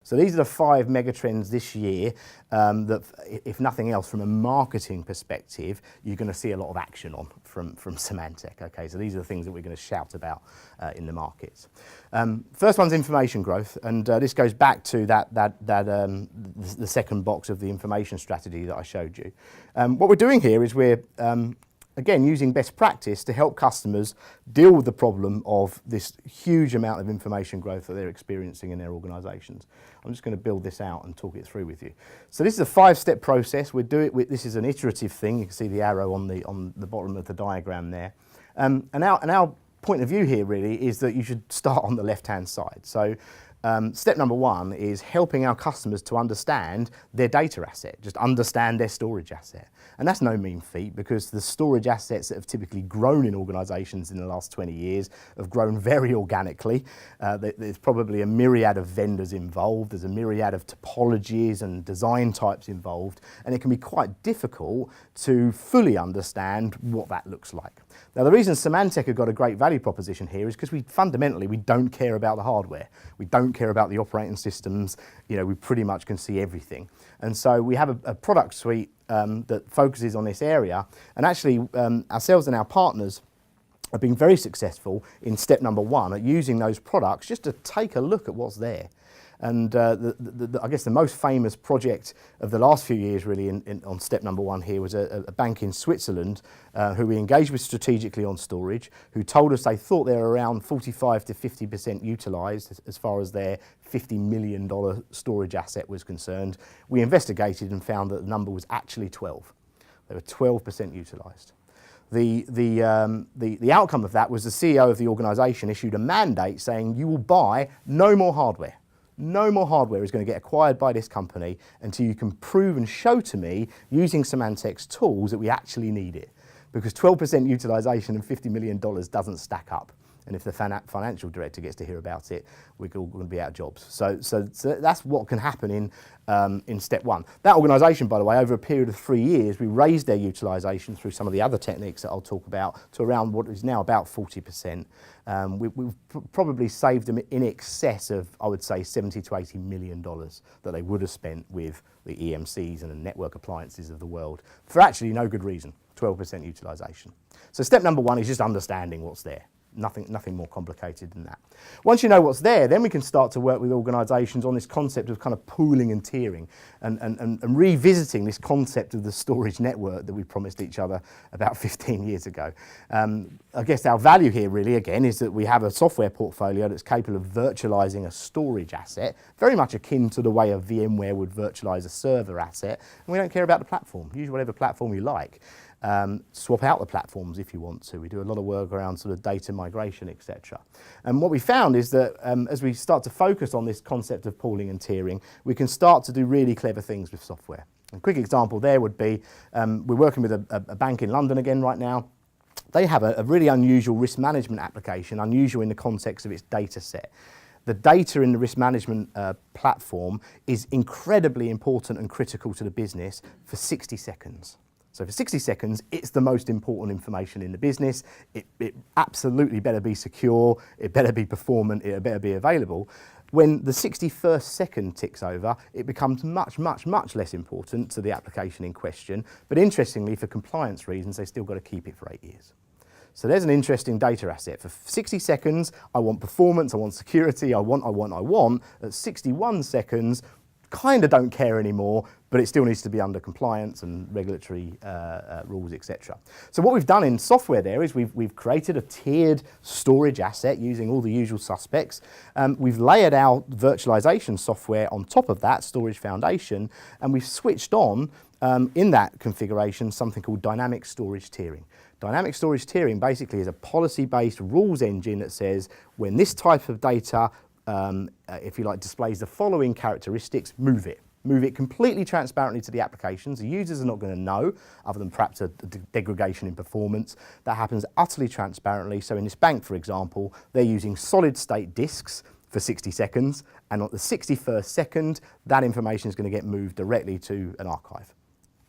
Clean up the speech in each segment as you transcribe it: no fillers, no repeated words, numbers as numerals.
So these are the 5 megatrends this year that, if nothing else, from a marketing perspective, you're going to see a lot of action on from Symantec. Okay, so these are the things that we're going to shout about in the markets. First one's information growth, and this goes back to the second box of the information strategy that I showed you. What we're doing here is we're again, using best practice to help customers deal with the problem of this huge amount of information growth that they're experiencing in their organisations. I'm just going to build this out and talk it through with you. So this is a 5-step process. This is an iterative thing. You can see the arrow on the bottom of the diagram there. And our point of view here really is that you should start on the left-hand side. So step number 1 is helping our customers to understand their data asset, just understand their storage asset. And that's no mean feat, because the storage assets that have typically grown in organisations in the last 20 years have grown very organically. There's probably a myriad of vendors involved, there's a myriad of topologies and design types involved, and it can be quite difficult to fully understand what that looks like. Now, the reason Symantec have got a great value proposition here is because we don't care about the hardware. We don't care about the operating systems. You know, we pretty much can see everything. And so we have a product suite that focuses on this area. And actually, ourselves and our partners have been very successful in step number 1 at using those products just to take a look at what's there. And I guess the most famous project of the last few years really on step number 1 here was a bank in Switzerland who we engaged with strategically on storage, who told us they thought they were around 45 to 50% utilised as far as their $50 million storage asset was concerned. We investigated and found that the number was actually 12. They were 12% utilised. The outcome of that was the CEO of the organisation issued a mandate saying, you will buy no more hardware. No more hardware is going to get acquired by this company until you can prove and show to me, using Symantec's tools, that we actually need it. Because 12% utilisation and $50 million doesn't stack up. And if the financial director gets to hear about it, we're all going to be out of jobs. So that's what can happen in step 1. That organisation, by the way, over a period of 3 years, we raised their utilisation through some of the other techniques that I'll talk about to around what is now about 40%. We've probably saved them in excess of, I would say, $70 to $80 million that they would have spent with the EMCs and the network appliances of the world for actually no good reason, 12% utilisation. So step number 1 is just understanding what's there. Nothing more complicated than that. Once you know what's there, then we can start to work with organisations on this concept of kind of pooling and tiering and revisiting this concept of the storage network that we promised each other about 15 years ago. I guess our value here really, again, is that we have a software portfolio that's capable of virtualising a storage asset, very much akin to the way a VMware would virtualise a server asset, and we don't care about the platform. Use whatever platform you like. Swap out the platforms if you want to. We do a lot of work around sort of data migration, etc. And what we found is that as we start to focus on this concept of pooling and tiering, we can start to do really clever things with software. A quick example there would be, we're working with a bank in London again right now. They have a really unusual risk management application, unusual in the context of its data set. The data in the risk management platform is incredibly important and critical to the business for 60 seconds. So for 60 seconds, it's the most important information in the business. It absolutely better be secure, it better be performant, it better be available. When the 61st second ticks over, it becomes much, much, much less important to the application in question. But interestingly, for compliance reasons, they've still got to keep it for 8 years. So there's an interesting data asset. For 60 seconds, I want performance, I want security, I want. At 61 seconds, kind of don't care anymore, but it still needs to be under compliance and regulatory rules, etc. So what we've done in software there is we've created a tiered storage asset using all the usual suspects. We've layered our virtualization software on top of that storage foundation, and we've switched on in that configuration something called dynamic storage tiering. Dynamic storage tiering basically is a policy-based rules engine that says when this type of data if you like, displays the following characteristics, move it. Move it completely transparently to the applications. The users are not going to know, other than perhaps a degradation in performance. That happens utterly transparently. So in this bank, for example, they're using solid state disks for 60 seconds, and on the 61st second, that information is going to get moved directly to an archive.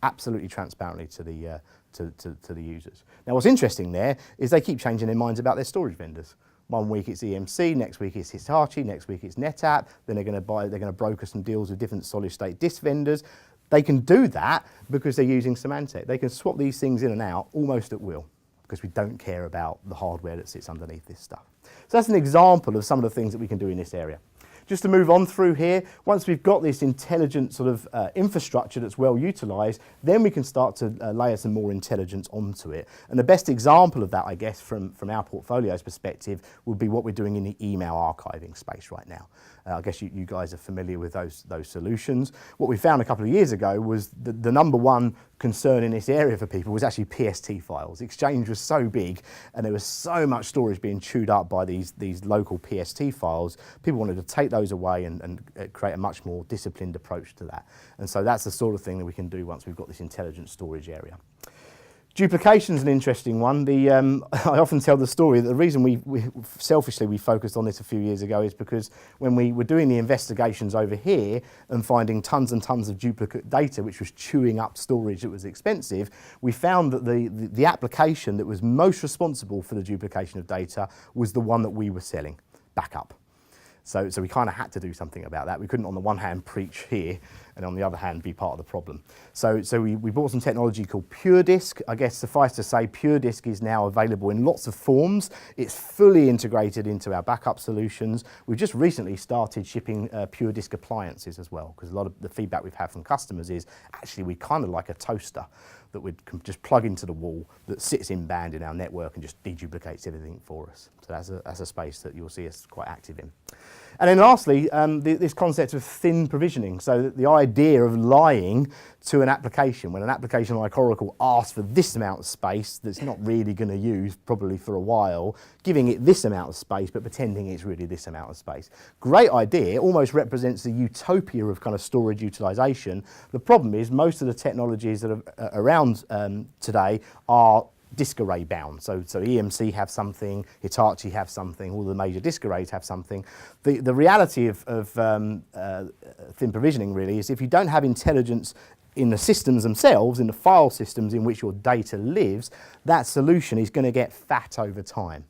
Absolutely transparently to the users. Now what's interesting there is they keep changing their minds about their storage vendors. One week it's EMC, next week it's Hitachi, next week it's NetApp, then they're going to broker some deals with different solid state disk vendors. They can do that because they're using Symantec. They can swap these things in and out almost at will, because we don't care about the hardware that sits underneath this stuff. So that's an example of some of the things that we can do in this area. Just to move on through here, once we've got this intelligent sort of infrastructure that's well utilised, then we can start to layer some more intelligence onto it. And the best example of that, I guess, from our portfolio's perspective, would be what we're doing in the email archiving space right now. I guess you guys are familiar with those solutions. What we found a couple of years ago was the number one concern in this area for people was actually PST files. Exchange was so big and there was so much storage being chewed up by these local PST files. People wanted to take those away and create a much more disciplined approach to that. And so that's the sort of thing that we can do once we've got this intelligent storage area. Duplication is an interesting one. I often tell the story that the reason we selfishly focused on this a few years ago is because when we were doing the investigations over here and finding tons and tons of duplicate data which was chewing up storage that was expensive, we found that the application that was most responsible for the duplication of data was the one that we were selling, backup. So we kind of had to do something about that. We couldn't on the one hand preach here and on the other hand be part of the problem. So we bought some technology called PureDisk. I guess suffice to say PureDisk is now available in lots of forms. It's fully integrated into our backup solutions. We've just recently started shipping PureDisk appliances as well, because a lot of the feedback we've had from customers is actually we kind of like a toaster that we'd just plug into the wall that sits in band in our network and just deduplicates everything for us. So that's a space that you'll see us quite active in. And then lastly, this concept of thin provisioning. So the idea of lying to an application. When an application like Oracle asks for this amount of space that's not really going to use probably for a while, giving it this amount of space but pretending it's really this amount of space. Great idea, almost represents the utopia of kind of storage utilization. The problem is most of the technologies that are around today are disk array bound. So EMC have something, Hitachi have something, all the major disk arrays have something. The reality of thin provisioning really is if you don't have intelligence in the systems themselves, in the file systems in which your data lives, that solution is going to get fat over time.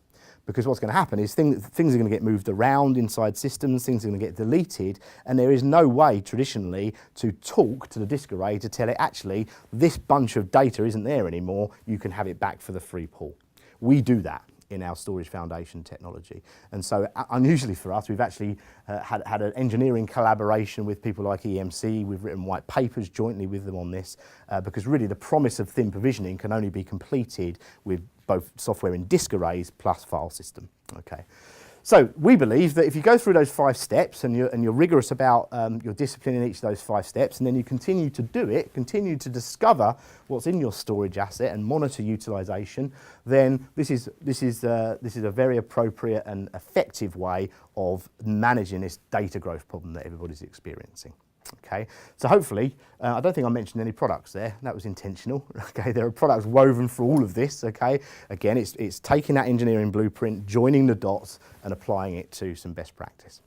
Because what's going to happen is things are going to get moved around inside systems, things are going to get deleted, and there is no way traditionally to talk to the disk array to tell it, actually, this bunch of data isn't there anymore, you can have it back for the free pool. We do that in our storage foundation technology. And so unusually for us, we've actually had an engineering collaboration with people like EMC. We've written white papers jointly with them on this because really the promise of thin provisioning can only be completed with both software in disk arrays plus file system. Okay. So we believe that if you go through those 5 steps and you're rigorous about your discipline in each of those 5 steps, and then you continue to do it, continue to discover what's in your storage asset and monitor utilization, then this is a very appropriate and effective way of managing this data growth problem that everybody's experiencing. Okay, so hopefully, I don't think I mentioned any products there. That was intentional. Okay, there are products woven for all of this. Okay, again, it's taking that engineering blueprint, joining the dots, and applying it to some best practice.